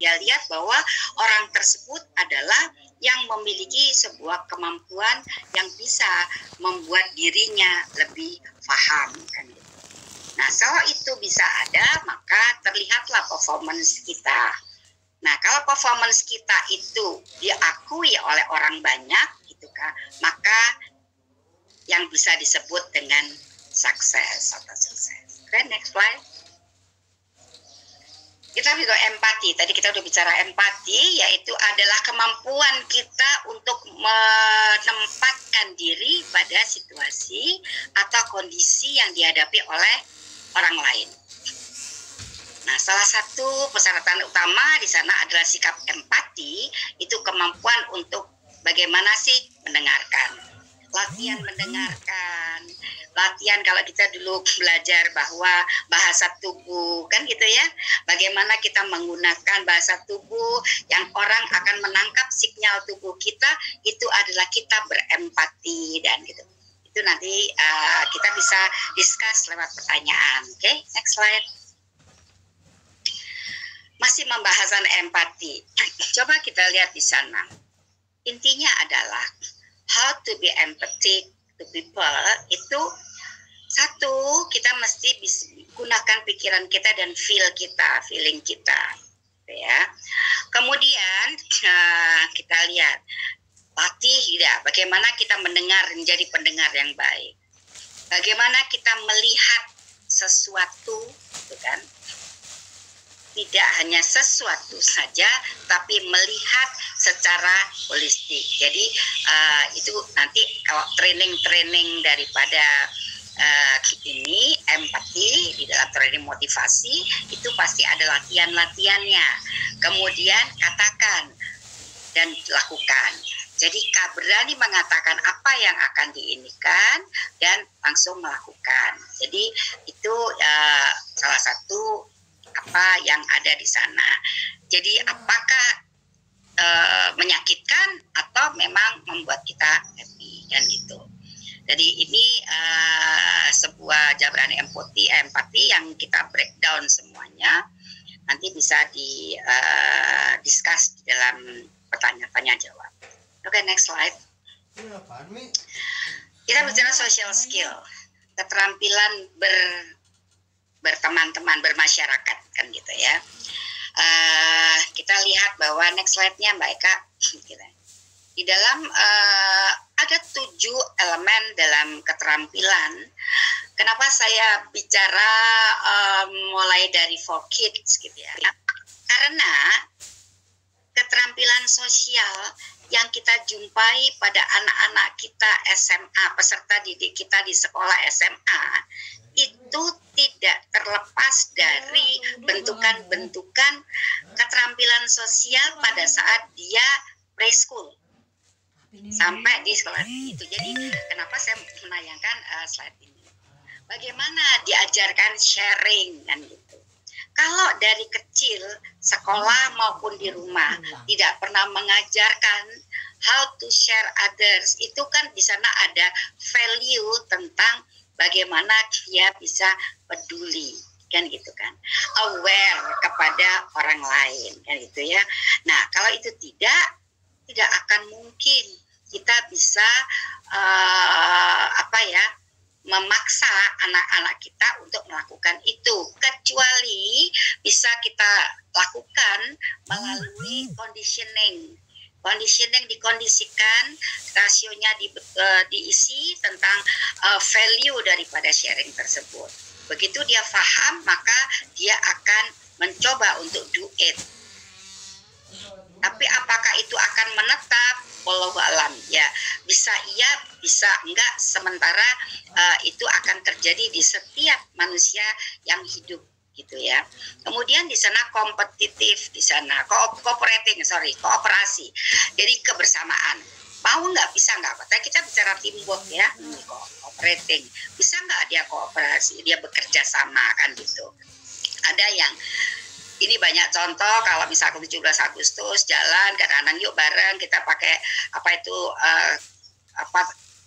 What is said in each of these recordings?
dia lihat bahwa orang tersebut adalah yang memiliki sebuah kemampuan yang bisa membuat dirinya lebih paham kan. Nah, kalau itu bisa ada, maka terlihatlah performance kita. Nah, kalau performance kita itu diakui oleh orang banyak, gitu kan, maka yang bisa disebut dengan sukses atau sukses. Oke, next slide. Kita juga empati. Tadi kita udah bicara empati, yaitu adalah kemampuan kita untuk menempatkan diri pada situasi atau kondisi yang dihadapi oleh orang lain. Nah, salah satu persyaratan utama di sana adalah sikap empati, itu kemampuan untuk bagaimana sih mendengarkan. Latihan mendengarkan, latihan kalau kita dulu belajar bahwa bahasa tubuh kan gitu ya, bagaimana kita menggunakan bahasa tubuh yang orang akan menangkap sinyal tubuh kita, itu adalah kita berempati dan gitu. Itu nanti kita bisa discuss lewat pertanyaan. Oke, next slide. Masih pembahasan empati. Coba kita lihat di sana. Intinya adalah how to be empathic to people itu satu, kita mesti bisa gunakan pikiran kita dan feeling kita, ya. Kemudian kita lihat latih ya, bagaimana kita mendengar menjadi pendengar yang baik, bagaimana kita melihat sesuatu, gitu kan. Tidak hanya sesuatu saja, tapi melihat secara holistik. Jadi itu nanti kalau training daripada ini empati di dalam training motivasi itu pasti ada latihannya. Kemudian katakan dan lakukan. Jadi berani mengatakan apa yang akan diinikan dan langsung melakukan. Jadi itu salah satu apa yang ada di sana. Jadi apakah menyakitkan atau memang membuat kita happy kan gitu. Jadi ini sebuah jabaran empati yang kita breakdown semuanya. Nanti bisa di discuss di dalam pertanyaan jawab. Oke, next slide. Kita bicara social skill, keterampilan berteman-teman, bermasyarakat kan gitu ya. Kita lihat bahwa next slide-nya Mbak Eka, di dalam ada 7 elemen dalam keterampilan. Kenapa saya bicara mulai dari for kids gitu ya? Karena keterampilan sosial yang kita jumpai pada anak-anak kita SMA, peserta didik kita di sekolah SMA, itu tidak terlepas dari bentukan-bentukan keterampilan sosial pada saat dia preschool sampai di sekolah itu. Jadi kenapa saya menayangkan slide ini? Bagaimana diajarkan sharing kan gitu. Kalau dari kecil sekolah maupun di rumah tidak pernah mengajarkan how to share others, itu kan di sana ada value tentang bagaimana dia bisa peduli kan gitu kan, aware kepada orang lain kan gitu ya. Nah, kalau itu tidak akan mungkin kita bisa memaksa anak-anak kita untuk melakukan itu, kecuali bisa kita lakukan melalui conditioning dikondisikan, rasionya diisi tentang value daripada sharing tersebut. Begitu dia paham, maka dia akan mencoba untuk do it. Tapi apakah itu akan menetap? Wallahu alam, ya bisa iya, bisa enggak. Sementara itu akan terjadi di setiap manusia yang hidup gitu ya. Kemudian di sana kompetitif, di sana kooperasi. Jadi kebersamaan. Mau nggak, bisa nggak? Tadi kita bicara teamwork ya, cooperating. Bisa nggak dia kooperasi, dia bekerja sama kan gitu. Ada yang ini banyak contoh, kalau misalkan 17 Agustus jalan kadang-kadang yuk bareng kita pakai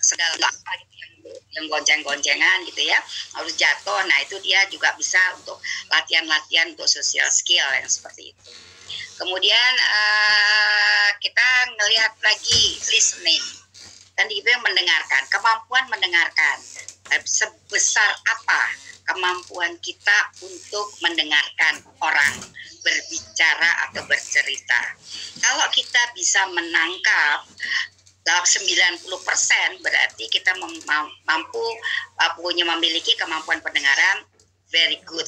segala apa gitu yang gonceng-goncengan gitu ya, harus jatuh. Nah itu dia juga bisa untuk latihan-latihan untuk social skill yang seperti itu. Kemudian kita ngelihat lagi listening. Dan itu yang mendengarkan, kemampuan mendengarkan. Sebesar apa kemampuan kita untuk mendengarkan orang berbicara atau bercerita. Kalau kita bisa menangkap 90%, berarti kita mampu memiliki kemampuan pendengaran very good.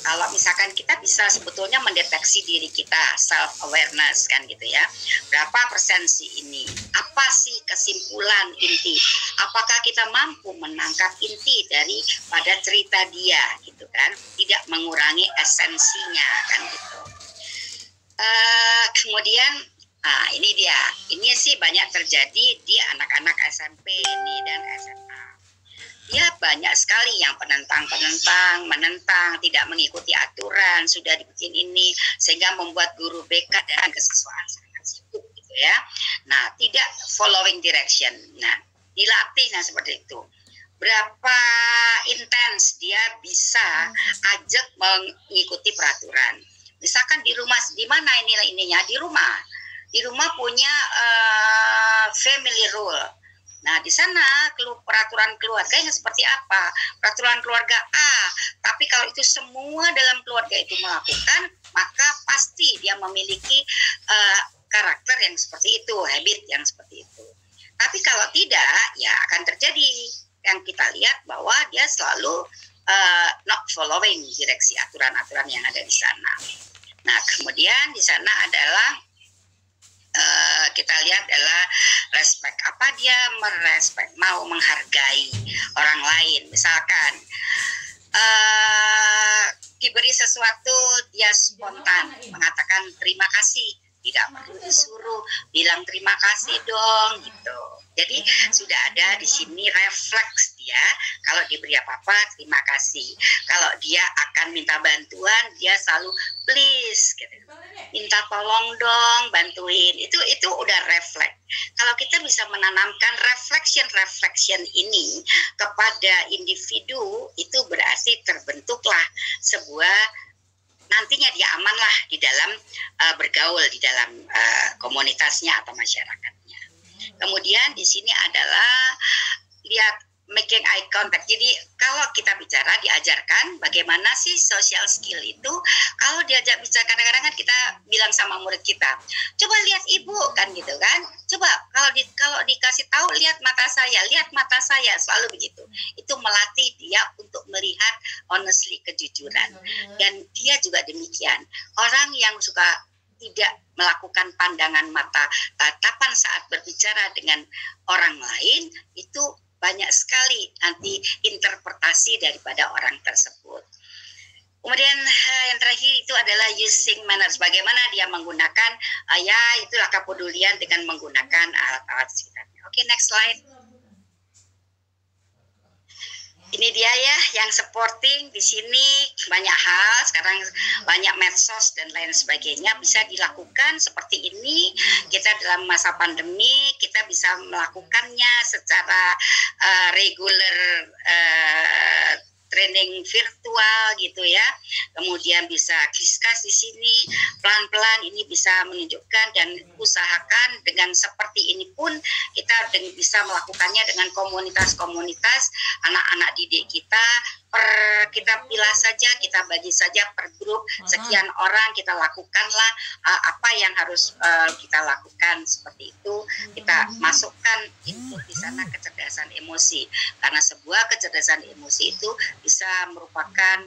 Kalau misalkan kita bisa sebetulnya mendeteksi diri kita, self awareness kan gitu ya, berapa persen sih ini, apa sih kesimpulan inti, apakah kita mampu menangkap inti dari pada cerita dia gitu kan, tidak mengurangi esensinya kan gitu. Kemudian ini dia, ini sih banyak terjadi di anak-anak SMP ini dan SMA. Ya banyak sekali yang menentang, tidak mengikuti aturan, sudah dibikin ini, sehingga membuat guru BK dan kesiswaan sangat sibuk gitu ya. Nah, tidak following direction. Nah, dilatih seperti itu. Berapa intens dia bisa ajak mengikuti peraturan. Misalkan di rumah, di mana ininya? Di rumah punya family rule. Nah, di sana peraturan keluarga yang seperti apa? Peraturan keluarga A, tapi kalau itu semua dalam keluarga itu melakukan, maka pasti dia memiliki karakter yang seperti itu, habit yang seperti itu. Tapi kalau tidak, ya akan terjadi yang kita lihat bahwa dia selalu not following direksi aturan-aturan yang ada di sana. Nah, kemudian di sana adalah kita lihat adalah respect. Apa dia merespek, mau menghargai orang lain. Misalkan diberi sesuatu, dia spontan mengatakan terima kasih, tidak perlu disuruh bilang terima kasih dong gitu. Jadi sudah ada di sini refleks dia, kalau diberi apa-apa terima kasih. Kalau dia akan minta bantuan, dia selalu please gitu. Minta tolong dong, bantuin. Itu udah refleks. Kalau kita bisa menanamkan reflection ini kepada individu, itu berarti terbentuklah sebuah, nantinya dia amanlah di dalam bergaul di dalam komunitasnya atau masyarakatnya. Kemudian di sini adalah lihat making eye contact. Jadi kalau kita bicara, diajarkan bagaimana sih social skill itu. Kalau diajak bicara, kadang-kadang kan kita bilang sama murid kita, coba lihat ibu kan gitu kan. Coba kalau dikasih tahu, lihat mata saya, selalu begitu. Itu melatih dia untuk melihat honestly, kejujuran. Dan dia juga demikian. Orang yang suka tidak melakukan pandangan mata tatapan saat berbicara dengan orang lain, itu banyak sekali nanti interpretasi daripada orang tersebut. Kemudian yang terakhir itu adalah using manners, bagaimana dia menggunakan itulah kepedulian dengan menggunakan alat-alat sekitarnya. Oke, next slide. Ini dia ya yang supporting di sini, banyak hal sekarang, banyak medsos dan lain sebagainya bisa dilakukan seperti ini. Kita dalam masa pandemi kita bisa melakukannya secara regular, training virtual gitu ya. Kemudian bisa discuss di sini pelan-pelan, ini bisa menunjukkan dan usahakan dengan seperti ini pun kita bisa melakukannya dengan komunitas-komunitas anak-anak didik kita. Kita pilih saja, kita bagi saja per grup sekian orang, kita lakukanlah apa yang harus kita lakukan seperti itu. Kita masukkan itu di sana kecerdasan emosi, karena sebuah kecerdasan emosi itu bisa merupakan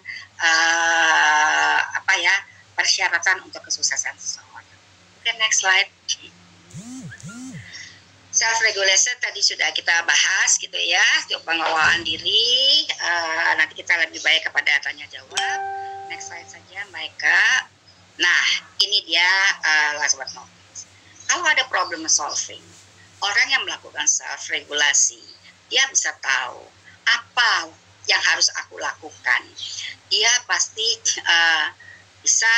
persyaratan untuk kesuksesan seseorang. Oke, next slide. Self-regulation tadi sudah kita bahas gitu ya, untuk pengelolaan diri. Nanti kita lebih baik kepada tanya jawab. Next slide saja, Maika. Nah, ini dia last but not least. Kalau ada problem solving, orang yang melakukan self-regulasi, dia bisa tahu apa yang harus aku lakukan. Dia pasti bisa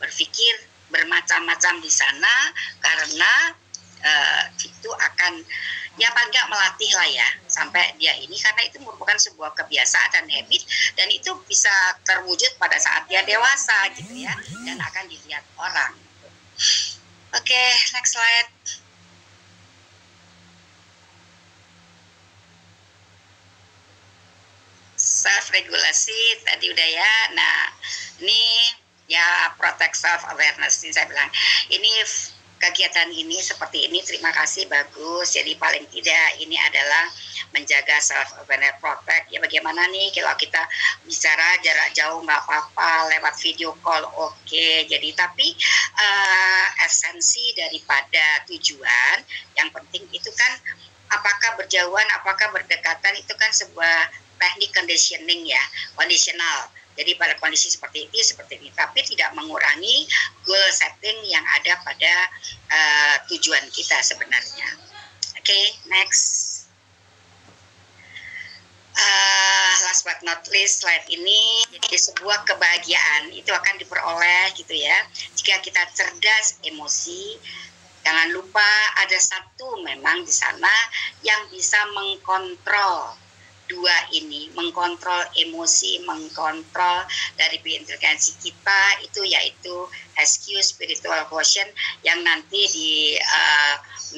berpikir bermacam-macam di sana, karena itu akan ya paling nggak melatih lah ya sampai dia ini, karena itu merupakan sebuah kebiasaan dan habit, dan itu bisa terwujud pada saat dia dewasa gitu ya, dan akan dilihat orang. next slide. Self regulasi tadi udah ya. Nah, ini ya protect self awareness ini saya bilang. Ini kegiatan ini seperti ini, terima kasih, bagus. Jadi paling tidak ini adalah menjaga self awareness, protect. Ya bagaimana nih kalau kita bicara jarak jauh nggak apa-apa, lewat video call oke. Jadi tapi esensi daripada tujuan yang penting itu kan apakah berjauhan, apakah berdekatan, itu kan sebuah teknik conditioning ya, conditional. Jadi pada kondisi seperti ini, tapi tidak mengurangi goal setting yang ada pada tujuan kita sebenarnya. Oke, next. Last but not least, slide ini jadi sebuah kebahagiaan itu akan diperoleh gitu ya jika kita cerdas emosi. Jangan lupa ada satu memang di sana yang bisa mengkontrol dua ini, mengkontrol emosi, mengkontrol dari intelijensi kita, itu yaitu SQ, spiritual quotient, yang nanti di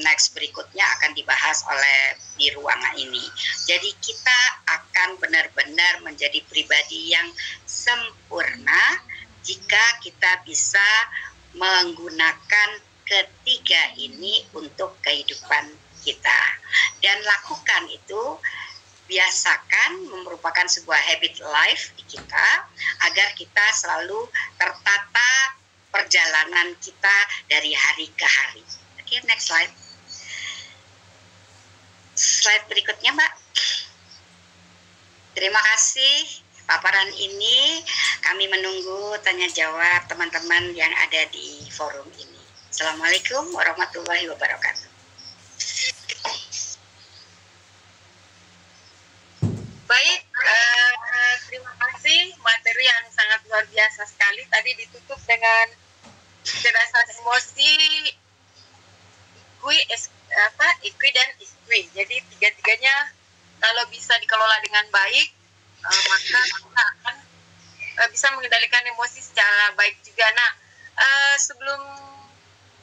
next berikutnya akan dibahas oleh di ruangan ini. Jadi kita akan benar-benar menjadi pribadi yang sempurna jika kita bisa menggunakan ketiga ini untuk kehidupan kita. Dan lakukan itu, biasakan, merupakan sebuah habit life di kita agar kita selalu tertata perjalanan kita dari hari ke hari. Oke, next slide. Slide berikutnya, Mbak. Terima kasih. Paparan ini kami menunggu tanya jawab teman-teman yang ada di forum ini. Assalamualaikum warahmatullahi wabarakatuh. Baik, terima kasih, materi yang sangat luar biasa sekali. Tadi ditutup dengan kecerdasan emosi, IQ dan ISQ. Jadi tiga-tiganya kalau bisa dikelola dengan baik, maka kita akan bisa mengendalikan emosi secara baik juga. Nah, sebelum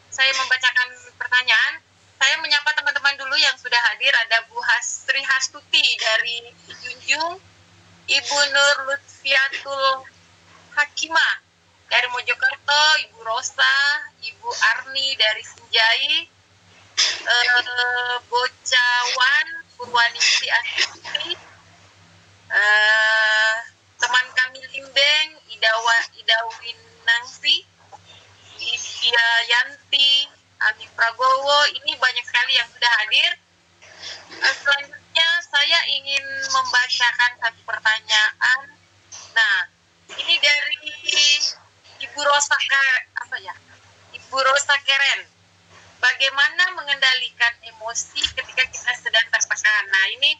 saya membacakan pertanyaan, saya menyapa teman-teman dulu yang sudah hadir. Ada Bu Sri Hastuti dari Junjung, Ibu Nur Lutfiatul Hakimah dari Mojokerto, Ibu Rosa, Ibu Arni dari Sinjai, Bocawan, Purwaningsi Astuti, teman kami Limbeng, Idawin Nangsi, Widya Yanti, Ami Prabowo. Ini banyak sekali yang sudah hadir. Selanjutnya saya ingin membacakan satu pertanyaan. Nah, ini dari Ibu Rosa Keren. Bagaimana mengendalikan emosi ketika kita sedang tertekan? Nah, ini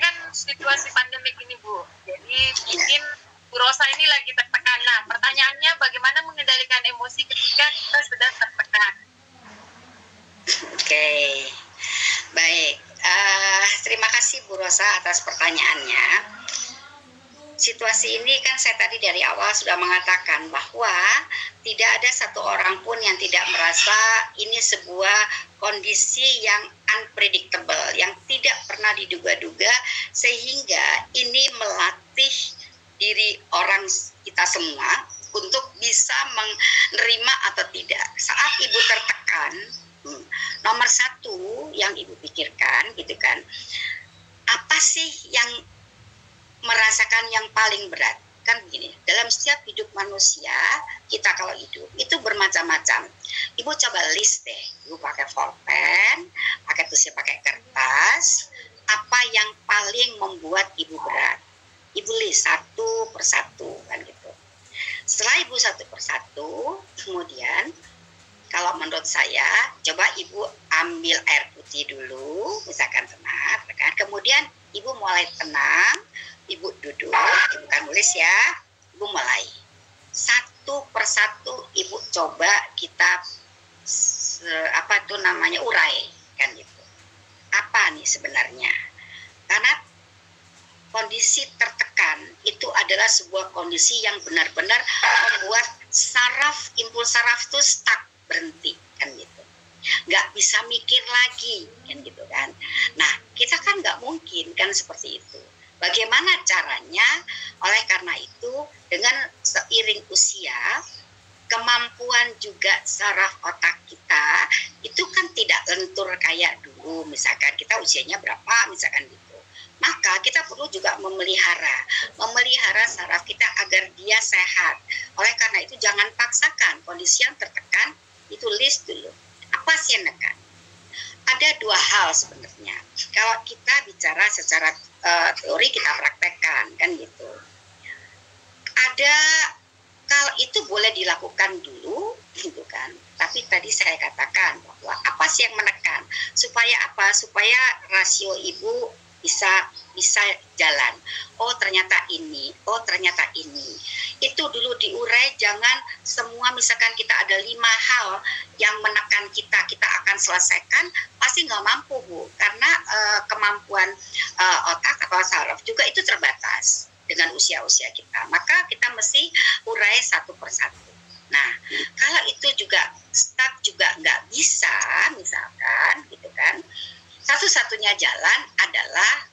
kan situasi pandemik ini, Bu. Jadi mungkin Bu Rosa ini lagi tertekan. Nah, pertanyaannya bagaimana mengendalikan emosi ketika kita sedang tertekan? Oke, baik. Terima kasih Bu Rosa atas pertanyaannya. Situasi ini kan saya tadi dari awal sudah mengatakan bahwa tidak ada satu orang pun yang tidak merasa ini sebuah kondisi yang unpredictable, yang tidak pernah diduga-duga, sehingga ini melatih diri orang kita semua untuk bisa menerima atau tidak. Saat Ibu tertekan, nomor satu yang Ibu pikirkan gitu kan, apa sih yang merasakan yang paling berat? Kan begini, dalam setiap hidup manusia, kita kalau hidup itu bermacam-macam. Ibu coba list deh, Ibu pakai pulpen, pakai tulis, pakai kertas, apa yang paling membuat Ibu berat. Ibu list satu persatu kan gitu. Setelah Ibu satu persatu, kemudian kalau menurut saya, coba Ibu ambil air putih dulu, misalkan tenang, kan? Kemudian Ibu mulai tenang, Ibu duduk, Ibu kan nulis ya, Ibu mulai. Satu persatu Ibu coba kita, urai, kan gitu. Apa nih sebenarnya? Karena kondisi tertekan itu adalah sebuah kondisi yang benar-benar membuat impuls saraf itu stuck, berhenti kan gitu, nggak bisa mikir lagi kan gitu kan. Nah kita kan nggak mungkin kan seperti itu. Bagaimana caranya? Oleh karena itu dengan seiring usia, kemampuan juga saraf otak kita itu kan tidak lentur kayak dulu. Misalkan kita usianya berapa misalkan gitu, maka kita perlu juga memelihara saraf kita agar dia sehat. Oleh karena itu jangan paksakan kondisi yang tertekan, itu list dulu apa sih yang nekan. Ada dua hal sebenarnya kalau kita bicara secara teori, kita praktekkan kan gitu. Ada, kalau itu boleh dilakukan dulu gitu kan, tapi tadi saya katakan bahwa apa sih yang menekan, supaya apa, supaya rasio ibu bisa jalan. Oh ternyata ini, oh ternyata ini. Itu dulu diurai, jangan semua misalkan kita ada 5 hal yang menekan kita akan selesaikan, pasti nggak mampu Bu, karena kemampuan otak atau saraf juga itu terbatas dengan usia-usia kita. Maka kita mesti urai satu persatu. Nah kalau itu juga stuck juga nggak bisa misalkan gitu kan, satu-satunya jalan adalah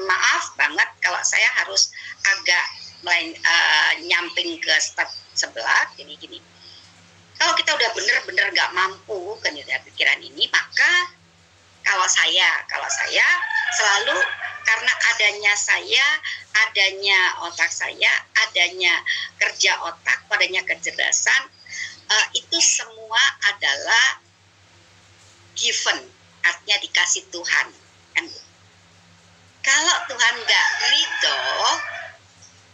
maaf banget kalau saya harus agak nyamping ke step sebelah, jadi gini, kalau kita udah bener-bener nggak mampu kan ya pikiran ini, maka kalau saya selalu, karena adanya otak saya, adanya kerja otak, adanya kecerdasan, itu semua adalah given, artinya dikasih Tuhan kan. Kalau Tuhan nggak ridho,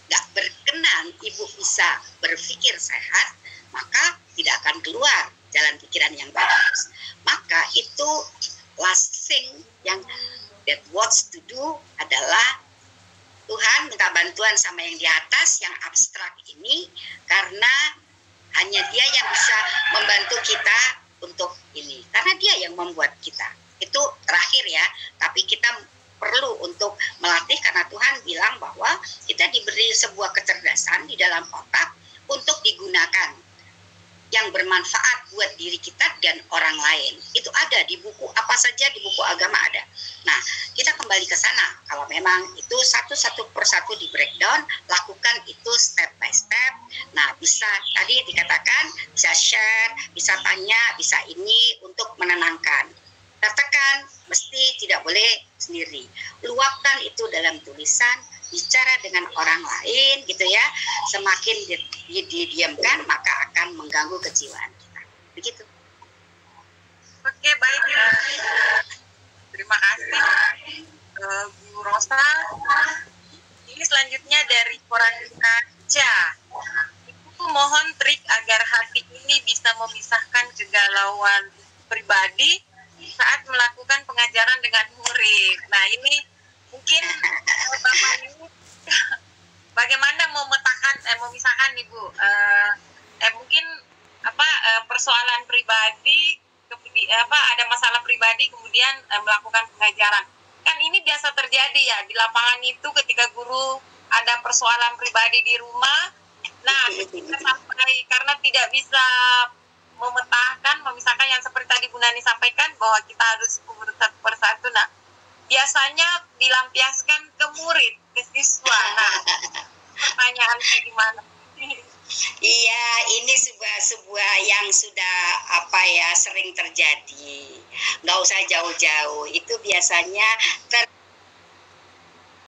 nggak berkenan ibu bisa berpikir sehat, maka tidak akan keluar jalan pikiran yang bagus. Maka itu last thing yang that wants to do adalah Tuhan minta bantuan sama yang di atas, yang abstrak ini, karena hanya dia yang bisa membantu kita untuk ini, karena dia yang membuat kita. Itu terakhir ya, tapi kita perlu untuk melatih, karena Tuhan bilang bahwa kita diberi sebuah kecerdasan di dalam otak untuk digunakan yang bermanfaat buat diri kita dan orang lain. Itu ada di buku, apa saja di buku agama ada. Nah, kita kembali ke sana. Kalau memang itu satu persatu di breakdown, lakukan itu step by step. Nah, bisa tadi dikatakan, bisa share, bisa tanya, bisa ini untuk menenangkan. Katakan, mesti tidak boleh sendiri. Luapkan itu dalam tulisan, bicara dengan orang lain gitu ya. Semakin didiamkan maka akan mengganggu kejiwaan kita. Begitu. Oke, baik. Terima kasih Bu Rosa. Ini selanjutnya dari koran kaca. Ibu mohon trik agar hati ini bisa memisahkan kegalauan pribadi saat melakukan pengajaran dengan murid. Nah ini mungkin Bapak ini bagaimana memisahkan Ibu, mungkin persoalan pribadi, ada masalah pribadi kemudian melakukan pengajaran. Kan ini biasa terjadi ya di lapangan itu, ketika guru ada persoalan pribadi di rumah. Nah sampai karena tidak bisa memisahkan yang seperti tadi Bu Nani sampaikan bahwa kita harus urut satu persatu. Nah, biasanya dilampiaskan ke murid, ke siswa. Nah, pertanyaannya gimana? Iya, ini sebuah yang sudah sering terjadi. Nggak usah jauh-jauh. Itu biasanya